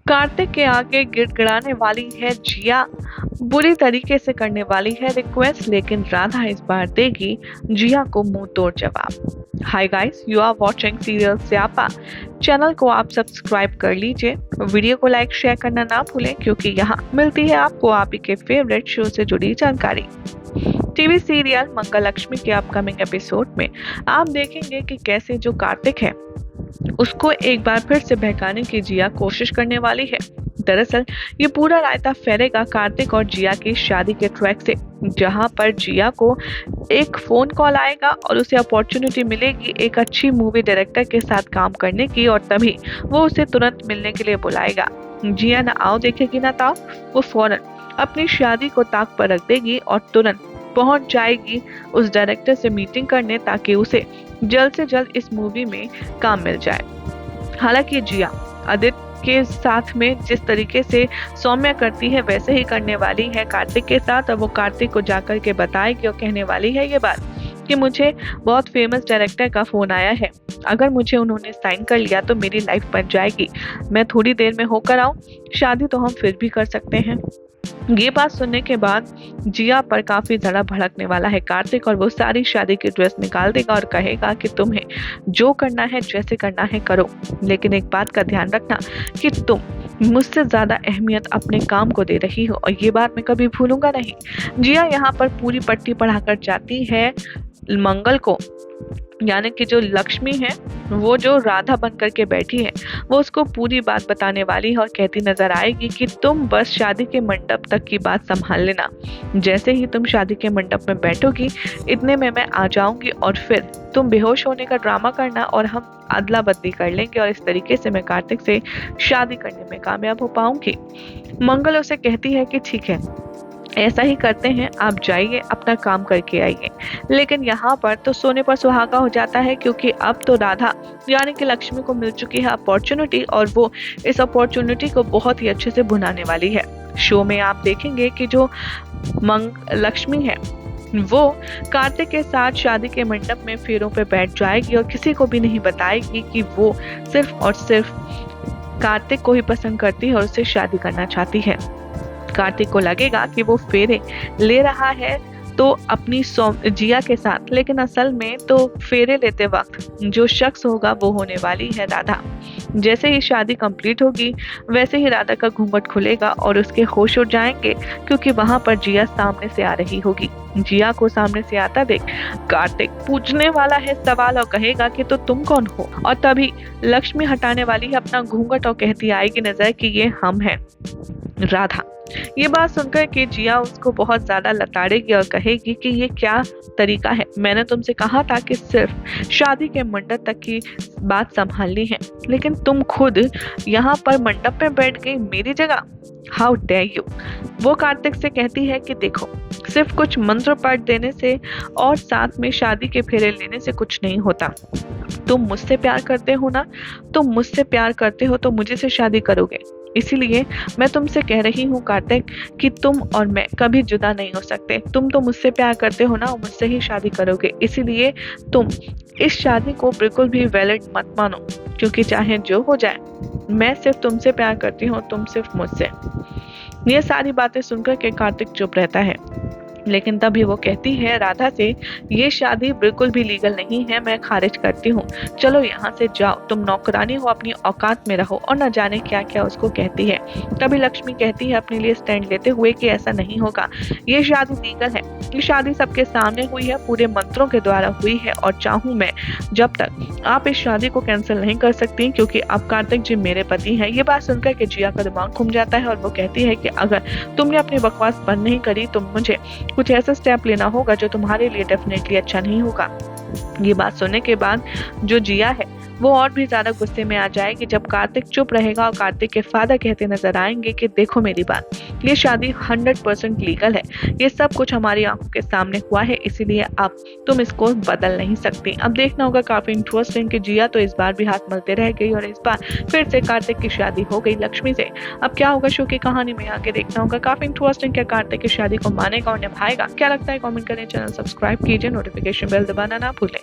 कार्तिक के आगे गिड़गिड़ाने वाली है जिया, बुरी तरीके से करने वाली है रिक्वेस्ट, लेकिन राधा इस बार देगी जिया को मुंह तोड़ जवाब। Hi guys, you are watching serial Syapa. Channel को आप सब्सक्राइब कर लीजिए, वीडियो को लाइक शेयर करना ना भूलें, क्योंकि यहाँ मिलती है आपको आप ही के फेवरेट शो से जुड़ी जानकारी। टीवी सीरियल मंगल लक्ष्मी के अपकमिंग एपिसोड में आप देखेंगे कि कैसे जो कार्तिक है उसको एक बार फिर से बहकाने की जिया कोशिश करने वाली है। दरअसल ये पूरा रायता फैलेगा कार्तिक और जिया की शादी के ट्रैक से, जहां पर जिया को एक फोन कॉल आएगा और उसे अपॉर्चुनिटी मिलेगी एक अच्छी मूवी डायरेक्टर के साथ काम करने की, और तभी वो उसे तुरंत मिलने के लिए बुलाएगा। जिया ना आओ देखेगी ना ताओ, वो फौरन अपनी शादी को ताक पर रख देगी और तुरंत पहुंच जाएगी उस डायरेक्टर से मीटिंग करने, ताकि उसे जल्द से जल्द इस मूवी में काम मिल जाए। हालांकि जिया आदित्य के साथ में जिस तरीके से सौम्या करती है वैसे ही करने वाली है कार्तिक के साथ, और वो कार्तिक को जाकर के बताएगी और कहने वाली है ये बात कि मुझे बहुत फेमस डायरेक्टर का फोन आया है, अगर मुझे उन्होंने साइन कर लिया तो मेरी लाइफ बन जाएगी। मैं थोड़ी देर में होकर आऊं, शादी तो हम फिर भी कर सकते हैं। ये बात सुनने के बाद जिया पर काफी ज्यादा भड़कने वाला है कार्तिक, और वो सारी शादी की ड्रेस निकाल देगा और कहेगा कि तुम्हें जो करना है जैसे करना है करो, लेकिन एक बात का ध्यान रखना कि तुम मुझसे ज्यादा अहमियत अपने काम को दे रही हो, और ये बात मैं कभी भूलूंगा नहीं। जिया यहाँ पर पूरी पट्टी पढ़ाकर जाती है मंगल को, यानी कि जो लक्ष्मी है वो जो राधा बन करके बैठी है वो उसको पूरी बात बताने वाली है और कहती नजर आएगी कि तुम बस शादी के मंडप तक की बात संभाल लेना, जैसे ही तुम शादी के मंडप में बैठोगी इतने में मैं आ जाऊंगी और फिर तुम बेहोश होने का ड्रामा करना और हम अदला बदली कर लेंगे, और इस तरीके से मैं कार्तिक से शादी करने में कामयाब हो पाऊंगी। मंगल उसे कहती है कि ठीक है ऐसा ही करते हैं, आप जाइए अपना काम करके आइए। लेकिन यहाँ पर तो सोने पर सुहागा हो जाता है, क्योंकि अब तो राधा यानी कि लक्ष्मी को मिल चुकी है अपॉर्चुनिटी, और वो इस अपॉर्चुनिटी को बहुत ही अच्छे से भुनाने वाली है। शो में आप देखेंगे कि जो लक्ष्मी है वो कार्तिक के साथ शादी के मंडप में फेरों पे बैठ जाएगी और किसी को भी नहीं बताएगी कि वो सिर्फ और सिर्फ कार्तिक को ही पसंद करती है और उससे शादी करना चाहती है। कार्तिक को लगेगा कि वो फेरे ले रहा है तो अपनी जिया के साथ, लेकिन असल में तो फेरे लेते वक्त जो शख्स होगा वो होने वाली है राधा। जैसे ही शादी कंप्लीट होगी वैसे ही राधा का घूंघट खुलेगा और उसके होश उड़ जाएंगे, क्योंकि वहां पर जिया सामने से आ रही होगी। जिया को सामने से आता देख कार्तिक पूछने वाला है सवाल और कहेगा कि तो तुम कौन हो, और तभी लक्ष्मी हटाने वाली है अपना घूंघट और कहती आएगी नजर कि ये हम हैं राधा। ये बात सुनकर कि जिया उसको बहुत ज्यादा लताड़ेगी और कहेगी कि ये क्या तरीका है, मैंने तुमसे कहा था कि सिर्फ शादी के मंडप तक की बात संभालनी है, लेकिन तुम खुद यहाँ पर मंडप में बैठ गई मेरी जगह, हाउ डेयर यू। वो कार्तिक से कहती है कि देखो सिर्फ कुछ मंत्र पढ़ देने से और साथ में शादी के फेरे लेने से कुछ नहीं होता। तुम मुझसे प्यार करते हो ना, तुम मुझसे प्यार करते हो तो मुझे से शादी करोगे, इसीलिए मैं तुमसे कह रही हूँ कार्तिक कि तुम और मैं कभी जुदा नहीं हो सकते। तुम तो मुझसे प्यार करते हो ना और मुझसे ही शादी करोगे, इसीलिए तुम इस शादी को बिल्कुल भी वैलिड मत मानो, क्योंकि चाहे जो हो जाए मैं सिर्फ तुमसे प्यार करती हूँ, तुम सिर्फ मुझसे। ये सारी बातें सुनकर के कार्तिक चुप रहता है, लेकिन तभी वो कहती है राधा से ये शादी बिल्कुल भी लीगल नहीं है, मैं खारिज करती हूँ, चलो यहाँ से जाओ, तुम नौकरानी हो, अपनी औकात में रहो, और न जाने क्या क्या उसको कहती है। तभी लक्ष्मी कहती है अपने लिए स्टैंड लेते हुए कि ऐसा नहीं होगा, ये शादी लीगल है, ये शादी सबके सामने हुई है, पूरे मंत्रों के द्वारा हुई है, और चाहूँ मैं जब तक आप इस शादी को कैंसिल नहीं कर सकती, क्योंकि अब कार्तिक जी मेरे पति हैं। ये बात सुनकर के जिया का दिमाग घूम जाता है और वो कहती है कि अगर तुमने अपनी बकवास बंद नहीं करी तो मुझे कुछ ऐसा स्टेप लेना होगा जो तुम्हारे लिए डेफिनेटली अच्छा नहीं होगा। ये बात सुनने के बाद जो जिया है वो और भी ज्यादा गुस्से में आ जाएगी जब कार्तिक चुप रहेगा और कार्तिक के फादर कहते नजर आएंगे कि देखो मेरी बात, ये शादी 100% लीगल है। ये सब कुछ हमारी आंखों के सामने हुआ है, इसीलिए अब तुम इसको बदल नहीं सकती। अब देखना होगा, काफी इंटरेस्टिंग कि जिया तो इस बार भी हाथ मलते रह गई और इस बार फिर से कार्तिक की शादी हो गई लक्ष्मी से। अब क्या होगा शो की कहानी में आगे देखना होगा। काफी इंटरेस्टिंग, क्या कार्तिक की शादी को मानेगा और निभाएगा? क्या लगता है कमेंट करें, चैनल सब्सक्राइब कीजिए, नोटिफिकेशन बेल दबाना ना भूलें।